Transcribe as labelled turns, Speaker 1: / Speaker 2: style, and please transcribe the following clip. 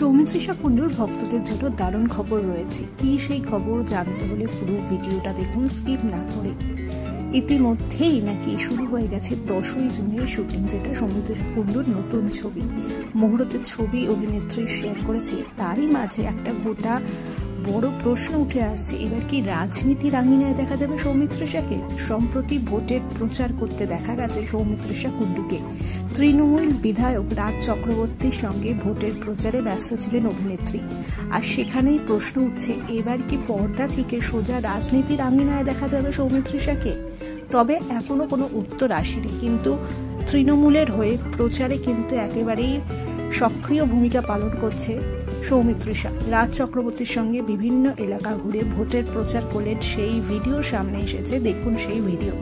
Speaker 1: সৌমিত্রিষা কুণ্ডুর ভক্তদের জন্য দারুণ খবর রয়েছে। কি সেই খবর জানতে হলে পুরো ভিডিওটা দেখুন, স্কিপ না করে। ইতিমধ্যেই নাকি শুরু হয়ে গেছে 10ই জুনের শুটিং, যেটা সৌমিত্রিষা কুণ্ডুর নতুন ছবি মুহূর্তের ছবি অভিনেত্রী শেয়ার করেছে। তারই মাঝে একটা গোটা বড় প্রশ্ন উঠে আসছে, এবার কি রাজনীতির আঙিনায় দেখা যাবে সৌমিত্রিষাকে? সম্প্রতি ভোটের প্রচার করতে দেখা গেছে সৌমিত্রিষা কুণ্ডুকে। তৃণমূল বিধায়ক রাজ চক্রবর্তীর সঙ্গে ভোটের প্রচারে ব্যস্ত ছিলেন অভিনেত্রী। আর সেখানেই প্রশ্ন উঠছে, এবার কি পর্দা থেকে সোজা রাজনীতির আঙিনায় দেখা যাবে সৌমিত্রিষাকে? তবে এখনো কোনো উত্তর আসেনি, কিন্তু তৃণমূলের হয়ে প্রচারে কিন্তু একেবারেই সক্রিয় ভূমিকা পালন করছে সৌমিত্রিষা। রাজ চক্রবর্তীর সঙ্গে বিভিন্ন এলাকা ঘুরে ভোটের প্রচার করলেন, সেই ভিডিও সামনে এসেছে। দেখুন সেই ভিডিও।